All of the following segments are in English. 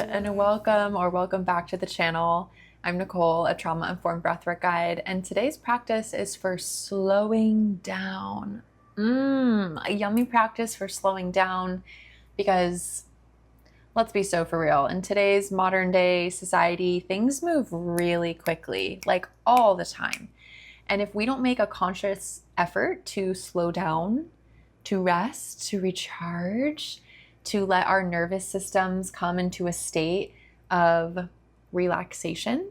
and welcome back to the channel. I'm Nicole, a trauma-informed breathwork guide, and today's practice is for slowing down. A yummy practice for slowing down because let's be so for real. In today's modern day society, things move really quickly, like all the time. And if we don't make a conscious effort to slow down, to rest, to recharge, to let our nervous systems come into a state of relaxation,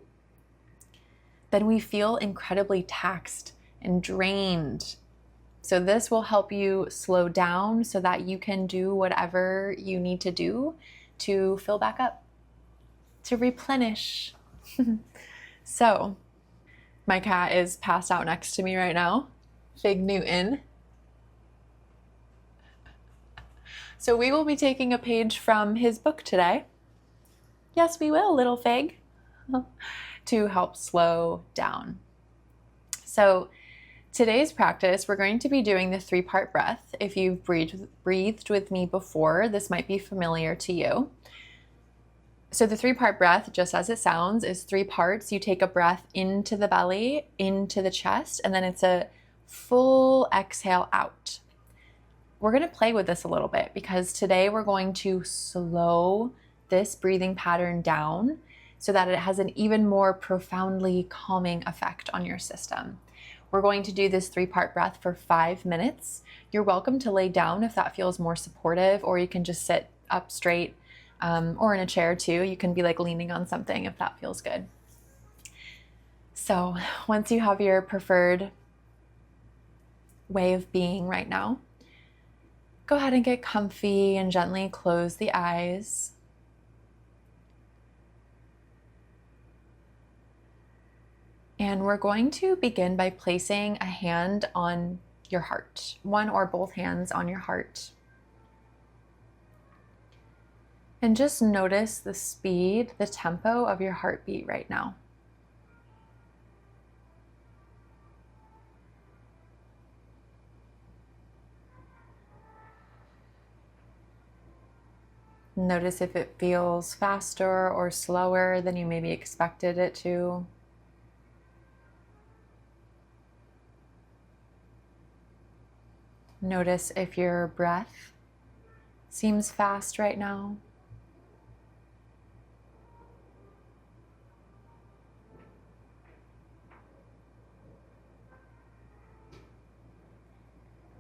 then we feel incredibly taxed and drained. So this will help you slow down so that you can do whatever you need to do to fill back up, to replenish. So my cat is passed out next to me right now, Fig Newton. So we will be taking a page from his book today. Yes, we will, little Fig, to help slow down. So today's practice, we're going to be doing the 3-part breath. If you've breathed with me before, this might be familiar to you. So the 3-part breath, just as it sounds, is 3 parts. You take a breath into the belly, into the chest, and then it's a full exhale out. We're going to play with this a little bit because today we're going to slow this breathing pattern down so that it has an even more profoundly calming effect on your system. We're going to do this 3-part breath for 5 minutes. You're welcome to lay down if that feels more supportive, or you can just sit up straight or in a chair too. You can be like leaning on something if that feels good. So once you have your preferred way of being right now, go ahead and get comfy and gently close the eyes. And we're going to begin by placing a hand on your heart, one or both hands on your heart. And just notice the speed, the tempo of your heartbeat right now. Notice if it feels faster or slower than you maybe expected it to. Notice if your breath seems fast right now.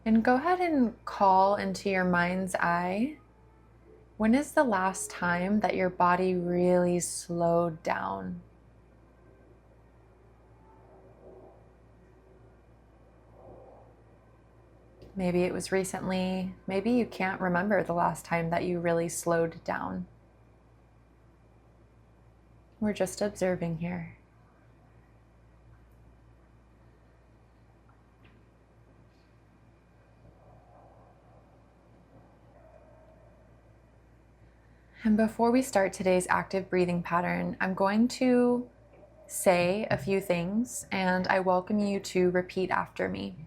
And go ahead and call into your mind's eye, when is the last time that your body really slowed down? Maybe it was recently. Maybe you can't remember the last time that you really slowed down. We're just observing here. And before we start today's active breathing pattern, I'm going to say a few things, and I welcome you to repeat after me.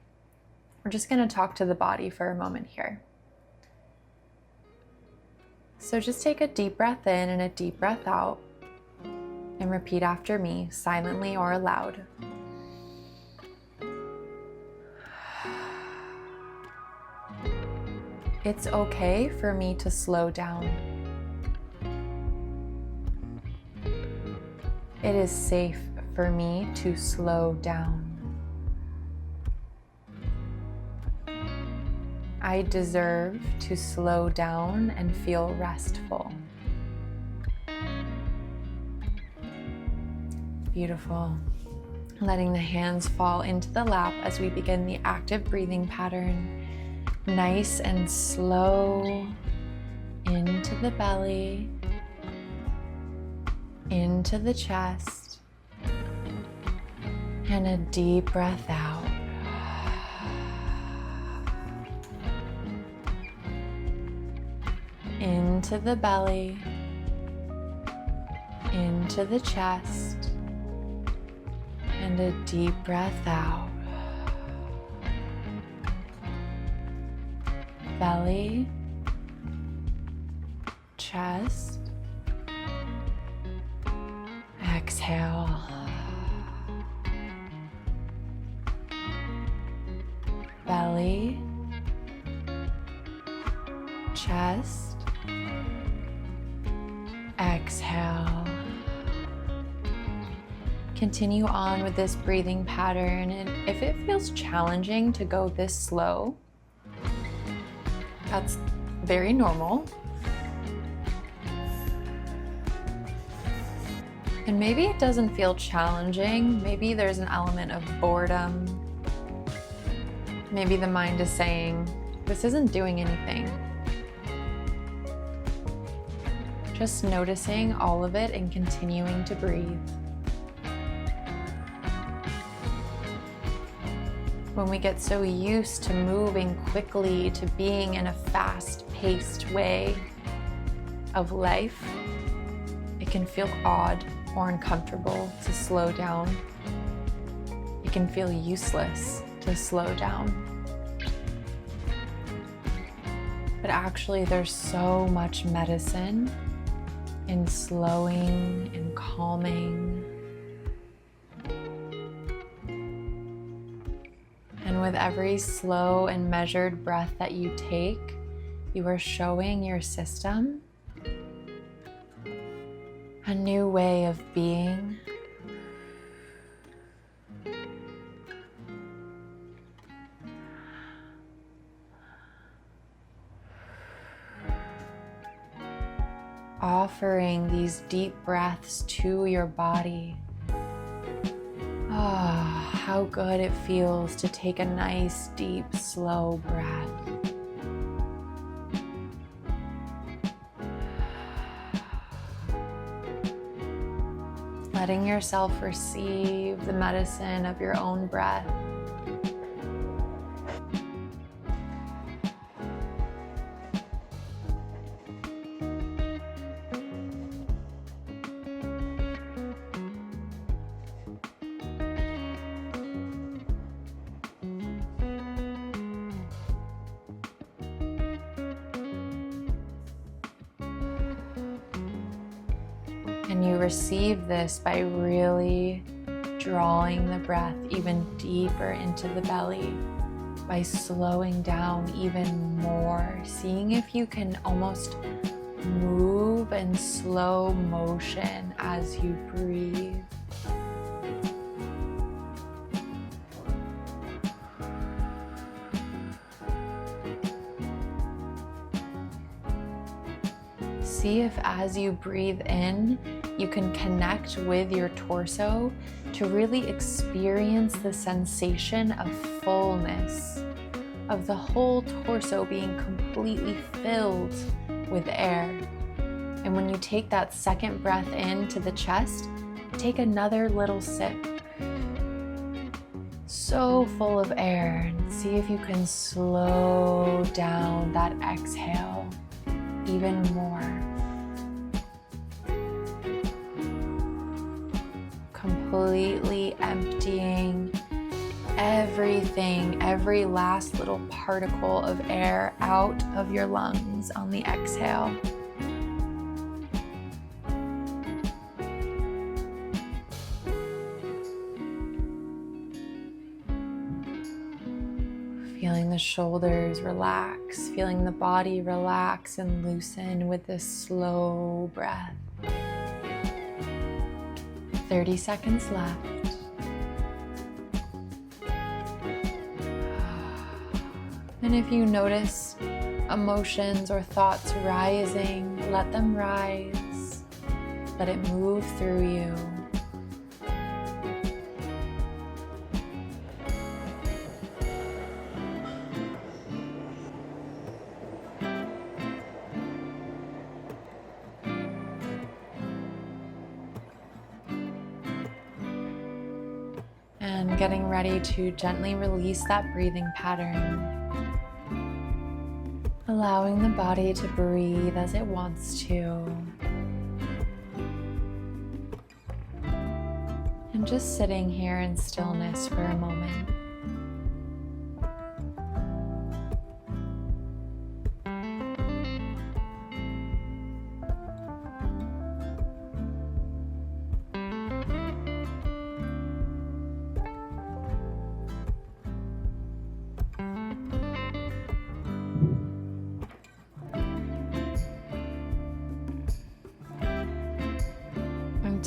We're just going to talk to the body for a moment here. So just take a deep breath in and a deep breath out, and repeat after me, silently or aloud. It's okay for me to slow down. It is safe for me to slow down. I deserve to slow down and feel restful. Beautiful. Letting the hands fall into the lap as we begin the active breathing pattern. Nice and slow into the belly, into the chest, and a deep breath out. Into the belly, into the chest, and a deep breath out. Belly, chest, exhale. Belly, chest, exhale. Continue on with this breathing pattern, and if it feels challenging to go this slow, that's very normal. And maybe it doesn't feel challenging. Maybe there's an element of boredom. Maybe the mind is saying, this isn't doing anything. Just noticing all of it and continuing to breathe. When we get so used to moving quickly, to being in a fast-paced way of life, it can feel odd or uncomfortable to slow down. It can feel useless to slow down. But actually, there's so much medicine in slowing and calming. And with every slow and measured breath that you take, you are showing your system a new way of being. Offering these deep breaths to your body. Ah, how good it feels to take a nice, deep, slow breath. Letting yourself receive the medicine of your own breath. And you receive this by really drawing the breath even deeper into the belly, by slowing down even more, seeing if you can almost move in slow motion as you breathe. See if as you breathe in, you can connect with your torso to really experience the sensation of fullness, of the whole torso being completely filled with air. And when you take that second breath into the chest, take another little sip. So full of air, and see if you can slow down that exhale even more. Completely emptying everything, every last little particle of air out of your lungs on the exhale. Feeling the shoulders relax, feeling the body relax and loosen with this slow breath. 30 seconds left. And if you notice emotions or thoughts rising, let them rise. Let it move through you. And getting ready to gently release that breathing pattern, allowing the body to breathe as it wants to, and just sitting here in stillness for a moment.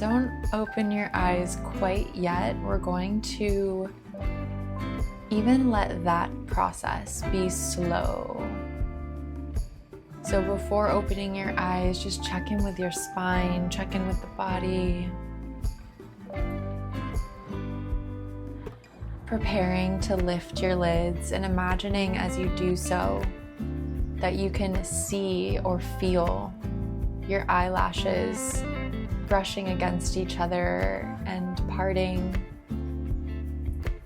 don't open your eyes quite yet. We're going to even let that process be slow. So before opening your eyes, just check in with your spine, check in with the body. Preparing to lift your lids and imagining as you do so that you can see or feel your eyelashes brushing against each other and parting.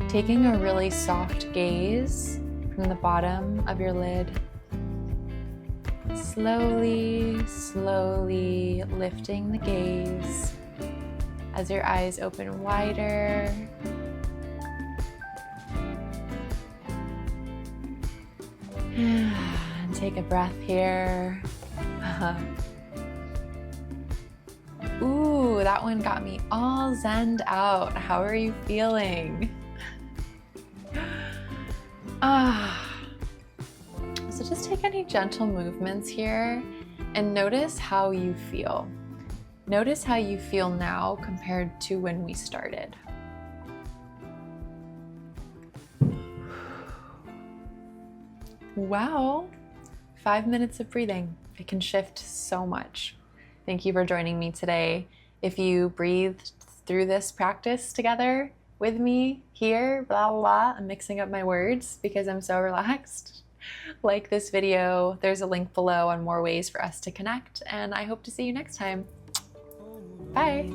Taking a really soft gaze from the bottom of your lid. Slowly, slowly lifting the gaze as your eyes open wider. And take a breath here. Ooh, that one got me all zened out. How are you feeling? So just take any gentle movements here and notice how you feel. Notice how you feel now compared to when we started. Wow, 5 minutes of breathing. It can shift so much. Thank you for joining me today. If you breathed through this practice together with me here, blah, blah, blah, I'm mixing up my words because I'm so relaxed. Like this video, there's a link below on more ways for us to connect, and I hope to see you next time. Bye.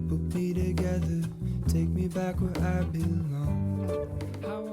Put me together, take me back where I belong.